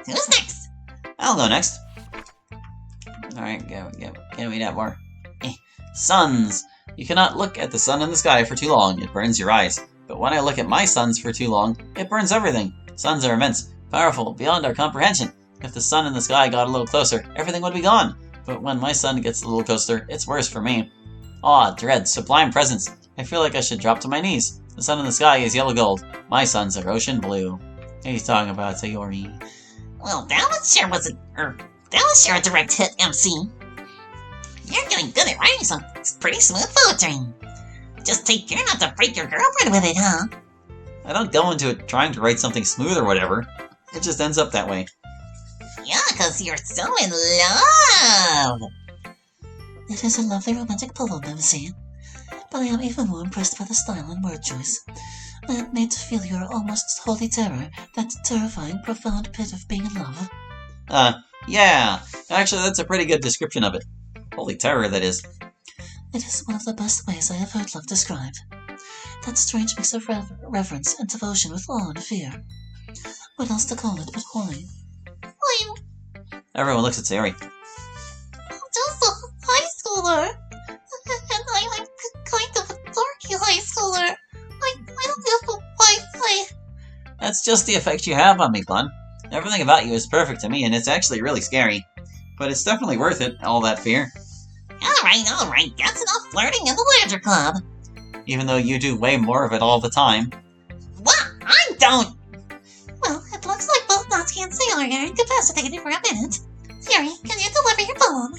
Who's next? I'll go next. Alright, give me that more. Suns! You cannot look at the sun in the sky for too long, it burns your eyes. But when I look at my suns for too long, it burns everything. Suns are immense, powerful, beyond our comprehension. If the sun in the sky got a little closer, everything would be gone. But when my sun gets a little closer, it's worse for me. Awe, dread, sublime presence. I feel like I should drop to my knees. The sun in the sky is yellow gold. My suns are ocean blue. He's talking about Sayori. Well, that was sure a direct hit, MC. You're getting good at writing some pretty smooth poetry. Just take care not to break your girlfriend with it, huh? I don't go into it trying to write something smooth or whatever. It just ends up that way. Yeah, because you're so in love! It is a lovely romantic poem, MC. But I am even more impressed by the style and word choice. I am made to feel your almost holy terror, that terrifying, profound pit of being in love. Yeah. Actually, that's a pretty good description of it. Holy terror, that is. It is one of the best ways I have heard love described. That strange mix of reverence and devotion with awe and fear. What else to call it but holy? Everyone looks at Sayori. I'm just a high schooler. And I'm kind of a dorky high schooler. I don't have a Wi-Fi. That's just the effect you have on me, Clon. Everything about you is perfect to me, and it's actually really scary. But it's definitely worth it, all that fear. Alright, that's enough flirting in the Ledger Club. Even though you do way more of it all the time. What? I don't! Well, it looks like both Natsuki and Sayori are incapacitated for a minute. Sayori, can you deliver your poem?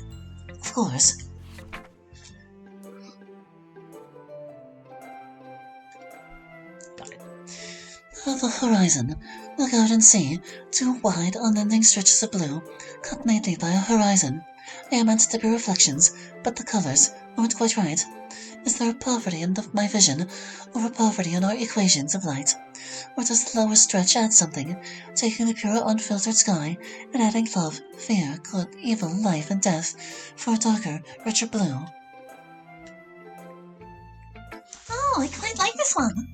Of course. Got it. The horizon. Look out and see. Two wide, unending stretches of blue, cut neatly by a horizon. They are meant to be reflections, but the colors aren't quite right. Is there a poverty in my vision, or a poverty in our equations of light? Or does the lower stretch add something, taking the pure unfiltered sky and adding love, fear, good, evil, life, and death for a darker, richer blue? Oh, I quite like this one.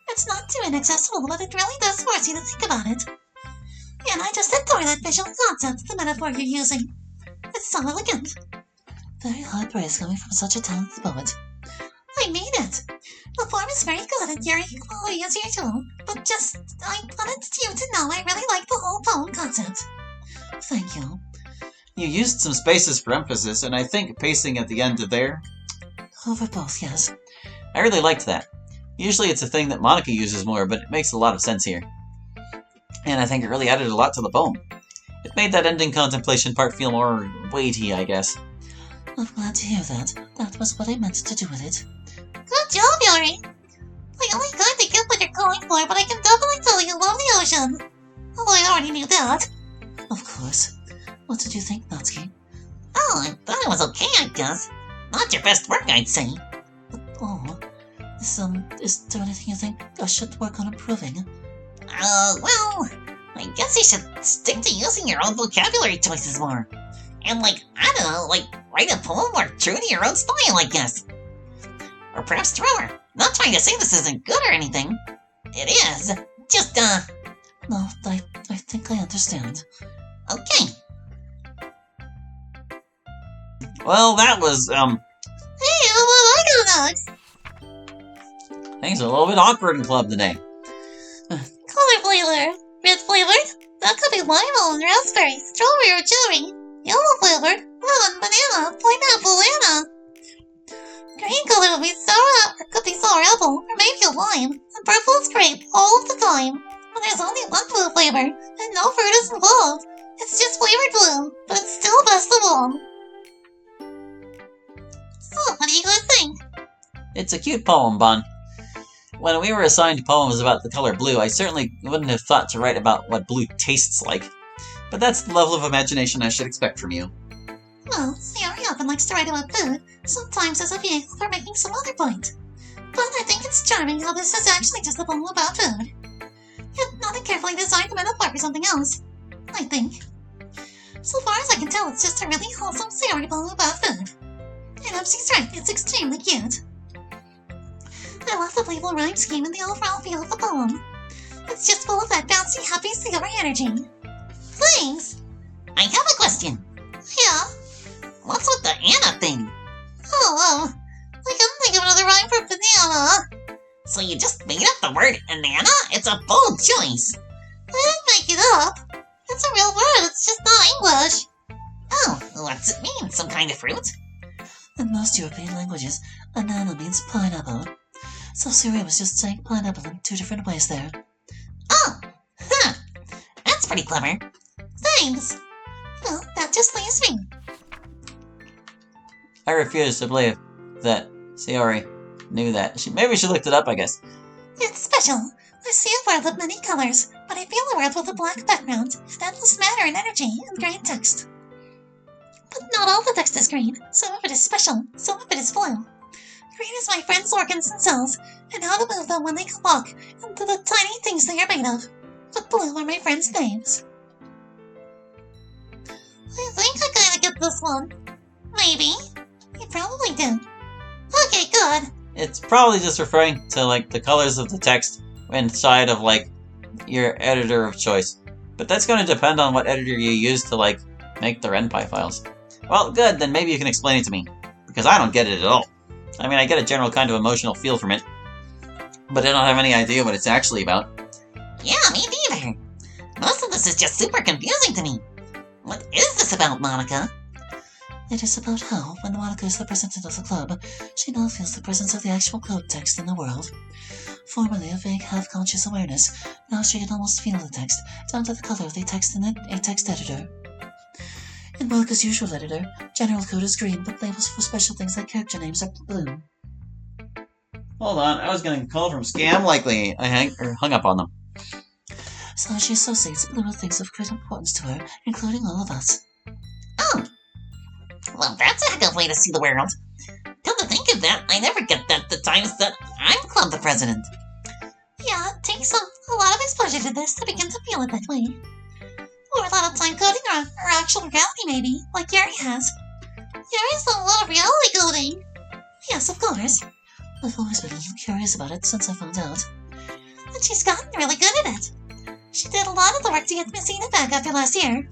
It's not too inaccessible, but it really does force you to think about it. And I just adore that visual concept, the metaphor you're using. It's so elegant. Very high praise coming from such a talented poet. I mean it. The form is very good and your equality as usual, but I wanted you to know I really like the whole poem concept. Thank you. You used some spaces for emphasis, and I think pacing at the end of there. Over both, yes. I really liked that. Usually it's a thing that Monica uses more, but it makes a lot of sense here. And I think it really added a lot to the poem. It made that ending contemplation part feel more weighty, I guess. I'm glad to hear that. That was what I meant to do with it. Good job, Yuri. I only kind of get what you're going for, but I can definitely tell you love the ocean. Although I already knew that. Of course. What did you think, Natsuki? Oh, I thought it was okay, I guess. Not your best work, I'd say. But, is there anything you think I should work on improving? Well, I guess you should stick to using your own vocabulary choices more. And I don't know, write a poem more true to your own style, I guess. Or perhaps truer. Not trying to say this isn't good or anything. It is. Just, No, I think I understand. Okay. Well, that was, Hey, I got next. things are a little bit awkward in club today. Color flavor. Red flavored? That could be lime, raspberry, strawberry, or cherry. Yellow flavored? Lemon, banana, pineapple, banana. Green color would be sour, or could be sour apple, or maybe a lime. And purple is grape, all of the time. And there's only one blue flavor, and no fruit is involved. It's just flavored blue, but it's still best of all. So, what do you guys think? It's a cute poem, Bon. When we were assigned poems about the color blue, I certainly wouldn't have thought to write about what blue tastes like. But that's the level of imagination I should expect from you. Well, Sayori often likes to write about food, sometimes as a vehicle for making some other point. But I think it's charming how this is actually just a poem about food. Yet not a carefully designed metaphor for something else, I think. So far as I can tell, it's just a really wholesome Sayori poem about food. And MC's right, it's extremely cute. I love the playful rhyme scheme and the overall feel of the poem. It's just full of that bouncy, happy Sayori energy. Thanks. I have a question. Yeah? What's with the Anna thing? Oh, I couldn't think of another rhyme for banana. So you just made up the word banana? It's a bold choice. I didn't make it up. It's a real word, it's just not English. Oh, what's it mean? Some kind of fruit? In most European languages, banana means pineapple. So Siri was just saying pineapple in 2 different ways there. Oh, huh. That's pretty clever. Thanks. Well, that just leaves me. I refuse to believe that Sayori knew that. Maybe she looked it up, I guess. It's special. I see a world of many colors, but I feel a world with a black background, endless matter and energy, and green text. But not all the text is green. Some of it is special, some of it is blue. Green is my friend's organs and cells, and how to move them when they walk, and to the tiny things they are made of. But blue are my friend's names. I think I kinda get this one. Maybe. You probably do. Okay, good. It's probably just referring to, like, the colors of the text inside of, like, your editor of choice. But that's going to depend on what editor you use to, like, make the RenPy files. Well, good, then maybe you can explain it to me. Because I don't get it at all. I mean, I get a general kind of emotional feel from it. But I don't have any idea what it's actually about. Yeah, me neither. Most of this is just super confusing to me. What is this about, Monica? It is about how, when Monica is the president of the club, she now feels the presence of the actual code text in the world. Formerly a vague half-conscious awareness, now she can almost feel the text, down to the color of the text in a text editor. In Monica's usual editor, general code is green, but labels for special things like character names are blue. Hold on, I was getting a call from Scam Likely. I hung up on them. So she associates blue with things of great importance to her, including all of us. Oh. Well, that's a heck of a way to see the world. Come to think of that, I never get that the times that I'm club the president. Yeah, it takes a lot of exposure to this to begin to feel it that way. Or a lot of time coding or actual reality maybe, like Yuri has. Yuri's done a lot of reality coding. Yes, of course. I've always been a little curious about it since I found out. And she's gotten really good at it. She did a lot of the work to get Messina back after last year.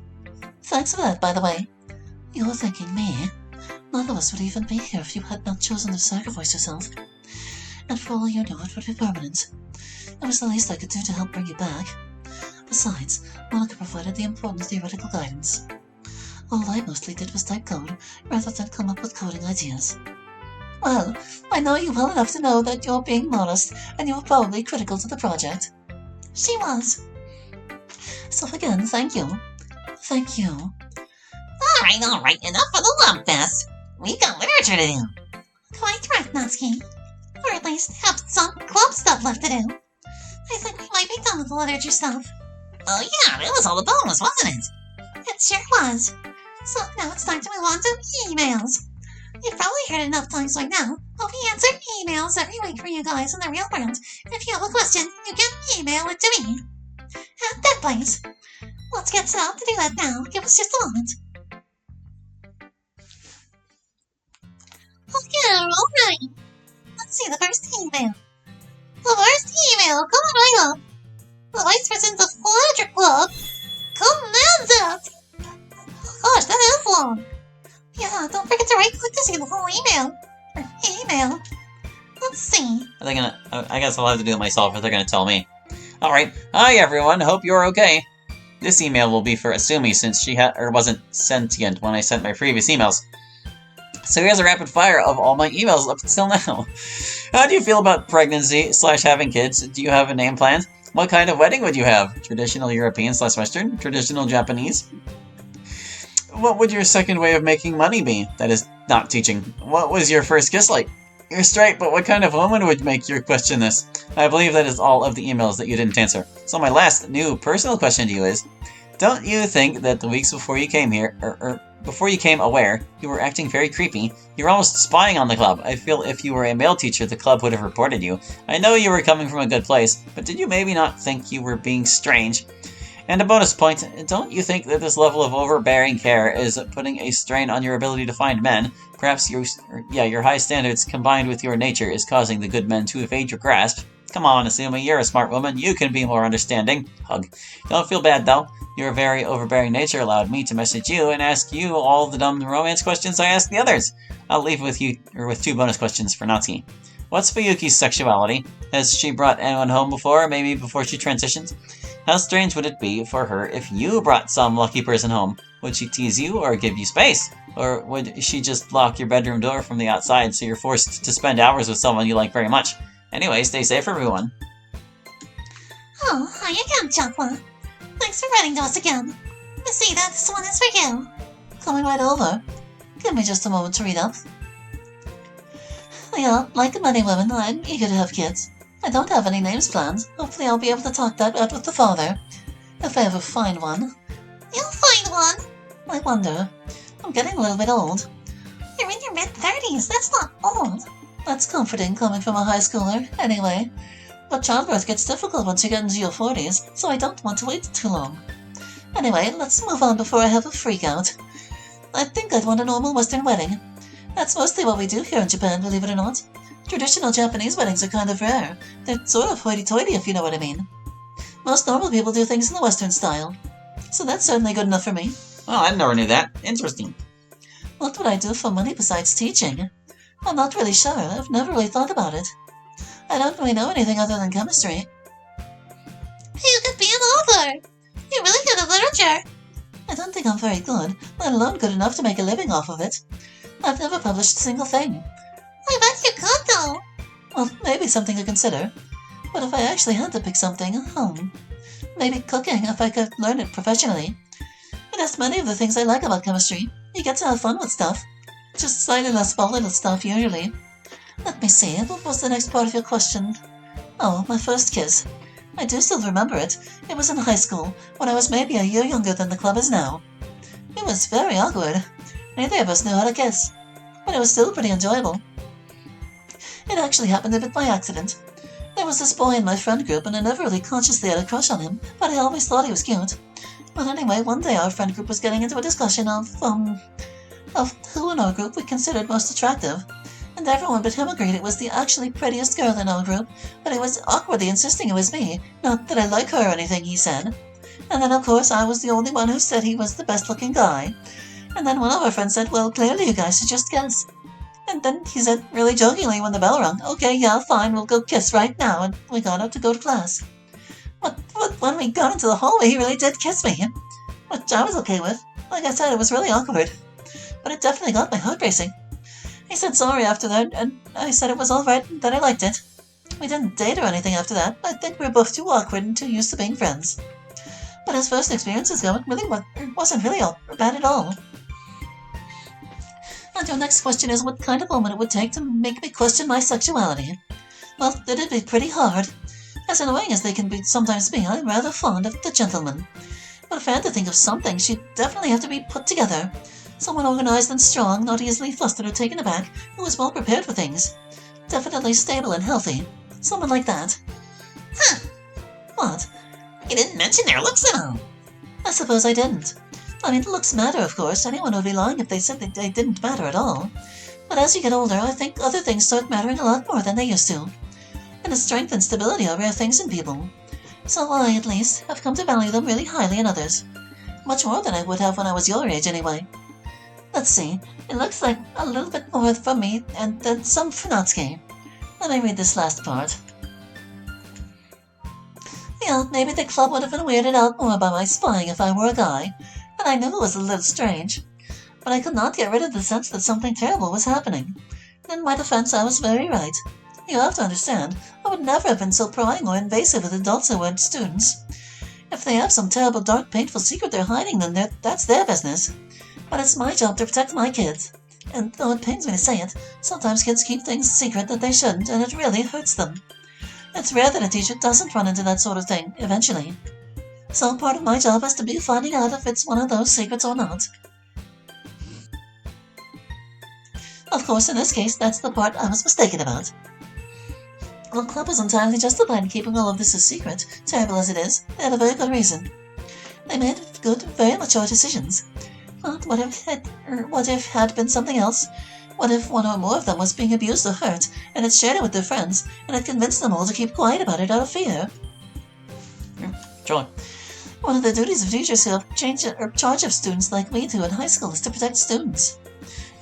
Thanks for that, by the way. You're thanking me. None of us would even be here if you had not chosen to sacrifice yourself. And for all you knew, it would be permanent. It was the least I could do to help bring you back. Besides, Monica provided the important theoretical guidance. All I mostly did was type code, rather than come up with coding ideas. Well, I know you well enough to know that you're being modest, and you're probably critical to the project. She was. So again, thank you. Thank you. Alright, enough of the love fest. We've got literature to do. Quite right, Natsuki. Or at least have some club stuff left to do. I think we might be done with the literature stuff. Oh yeah, that was all the bonus, wasn't it? It sure was. So now it's time to move on to emails. You've probably heard enough times by now, but we answer emails every week for you guys in the real world. If you have a question, you can email it to me. At that place. Let's get set up to do that now. Give us just a moment. Okay, alright. Let's see the first email. The first email coming right up. The Vice President of Literature Club commands it. Gosh, that is long. Yeah, don't forget to right-click to see the whole email. Or email. Let's see. I guess I'll have to do it myself if they're gonna tell me. Alright, hi everyone, hope you're okay. This email will be for Asumi since she wasn't sentient when I sent my previous emails. So here's a rapid fire of all my emails up until now. How do you feel about pregnancy / having kids? Do you have a name planned? What kind of wedding would you have? Traditional European / Western? Traditional Japanese? What would your second way of making money be? That is, not teaching. What was your first kiss like? You're straight, but what kind of woman would make you question this? I believe that is all of the emails that you didn't answer. So my last new personal question to you is, don't you think that the weeks before you came here, or before you came aware, you were acting very creepy? You were almost spying on the club. I feel if you were a male teacher, the club would have reported you. I know you were coming from a good place, but did you maybe not think you were being strange? And a bonus point, don't you think that this level of overbearing care is putting a strain on your ability to find men? Perhaps your high standards combined with your nature is causing the good men to evade your grasp. Come on, Asumi, you're a smart woman. You can be more understanding. Hug. Don't feel bad, though. Your very overbearing nature allowed me to message you and ask you all the dumb romance questions I asked the others. I'll leave with you, or with 2 bonus questions for Natsuki. What's Fuyuki's sexuality? Has she brought anyone home before, maybe before she transitions? How strange would it be for her if you brought some lucky person home? Would she tease you or give you space? Or would she just lock your bedroom door from the outside so you're forced to spend hours with someone you like very much? Anyway, stay safe, everyone. Oh, hi again, Jumpa. Thanks for writing to us again. Missy, this one is for you. Coming right over. Give me just a moment to read up. Yeah, like many women, I'm eager to have kids. I don't have any names planned. Hopefully I'll be able to talk that out with the father. If I ever find one. You'll find one. I wonder. I'm getting a little bit old. You're in your mid-30s. That's not old. That's comforting coming from a high schooler, anyway. But childbirth gets difficult once you get into your 40s, so I don't want to wait too long. Anyway, let's move on before I have a freak out. I think I'd want a normal Western wedding. That's mostly what we do here in Japan, believe it or not. Traditional Japanese weddings are kind of rare. They're sort of hoity-toity, if you know what I mean. Most normal people do things in the Western style. So that's certainly good enough for me. Well, I never knew that. Interesting. What would I do for money besides teaching? I'm not really sure. I've never really thought about it. I don't really know anything other than chemistry. You could be an author. You're really good at literature. I don't think I'm very good, let alone good enough to make a living off of it. I've never published a single thing. I bet you could, though. Well, maybe something to consider. But if I actually had to pick something, maybe cooking if I could learn it professionally. It has many of the things I like about chemistry. You get to have fun with stuff. Just slightly less volatile stuff, usually. Let me see, what was the next part of your question? Oh, my first kiss. I do still remember it. It was in high school, when I was maybe a year younger than the club is now. It was very awkward. Neither of us knew how to kiss. But it was still pretty enjoyable. It actually happened a bit by accident. There was this boy in my friend group, and I never really consciously had a crush on him, but I always thought he was cute. But anyway, one day our friend group was getting into a discussion of who in our group we considered most attractive. And everyone but him agreed it was the actually prettiest girl in our group, but he was awkwardly insisting it was me, not that I like her or anything, he said. And then of course I was the only one who said he was the best looking guy. And then one of our friends said, well, clearly you guys should just kiss. And then he said, really jokingly when the bell rang, okay, yeah, fine, we'll go kiss right now, and we got up to go to class. But when we got into the hallway, he really did kiss me, which I was okay with. Like I said, it was really awkward, but it definitely got my heart racing. He said sorry after that, and I said it was alright and that I liked it. We didn't date or anything after that. I think we were both too awkward and too used to being friends. But as first experiences go, it wasn't really all bad at all. And your next question is what kind of woman it would take to make me question my sexuality. Well, it'd be pretty hard. As annoying as they can sometimes be, I'm rather fond of the gentleman. But if I had to think of something, she'd definitely have to be put together. Someone organized and strong, not easily flustered or taken aback, who was well prepared for things. Definitely stable and healthy. Someone like that. Huh. What? You didn't mention their looks at all. I suppose I didn't. I mean, looks matter, of course. Anyone would be lying if they said that they didn't matter at all. But as you get older, I think other things start mattering a lot more than they used to. And strength and stability are rare things in people. So I, at least, have come to value them really highly in others. Much more than I would have when I was your age, anyway. Let's see. It looks like a little bit more from me and then some for Natsuki. Let me read this last part. Yeah, maybe the club would have been weirded out more by my spying if I were a guy, and I knew it was a little strange. But I could not get rid of the sense that something terrible was happening. In my defense, I was very right. You have to understand, I would never have been so prying or invasive with adults who weren't students. If they have some terrible, dark, painful secret they're hiding, then that's their business. But it's my job to protect my kids. And though it pains me to say it, sometimes kids keep things secret that they shouldn't, and it really hurts them. It's rare that a teacher doesn't run into that sort of thing, eventually. So part of my job has to be finding out if it's one of those secrets or not. Of course, in this case, that's the part I was mistaken about. The club is entirely justified in keeping all of this a secret, terrible as it is. They had a very good reason. They made good, very mature decisions. But what if it had been something else? What if one or more of them was being abused or hurt, and had shared it with their friends, and had convinced them all to keep quiet about it out of fear? Sure. One of the duties of teachers who have charge of students like we do in high school is to protect students.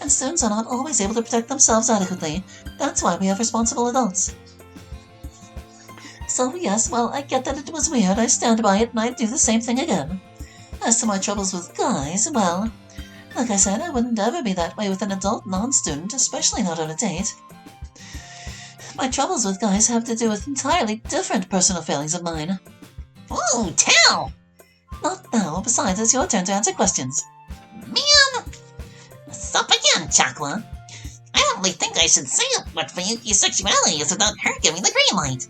And students are not always able to protect themselves adequately. That's why we have responsible adults. So yes, well, I get that it was weird, I stand by it, and I'd do the same thing again. As to my troubles with guys, well, like I said, I wouldn't ever be that way with an adult non-student, especially not on a date. My troubles with guys have to do with entirely different personal failings of mine. Ooh, tell! Not now, besides, it's your turn to answer questions. Man! Sup again, Chakla. I don't really think I should say what Fuyuki's sexuality is without her giving the green light.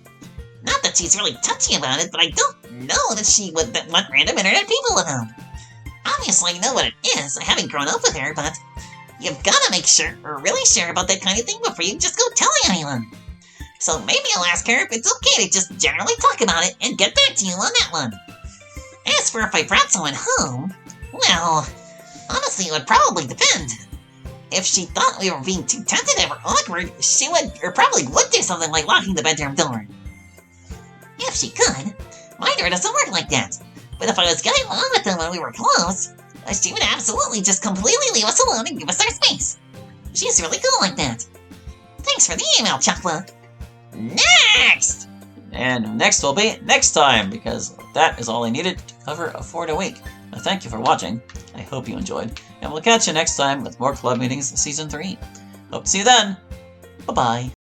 Not that she's really touchy about it, but I don't know that she would want random internet people to know. Obviously, I know what it is. I haven't grown up with her, but you've gotta make sure, or really sure about that kind of thing before you just go telling anyone. So maybe I'll ask her if it's okay to just generally talk about it and get back to you on that one. As for if I brought someone home, well, honestly, it would probably depend. If she thought we were being too tentative or awkward, she would, or probably would do something like locking the bedroom door. If she could. My door doesn't work like that. But if I was getting along with them when we were close, she would absolutely just completely leave us alone and give us our space. She's really cool like that. Thanks for the email, Chakla. Next! And next will be next time, because that is all I needed to cover a 4 a week. Thank you for watching. I hope you enjoyed, and we'll catch you next time with more Club Meetings Season 3. Hope to see you then. Bye-bye.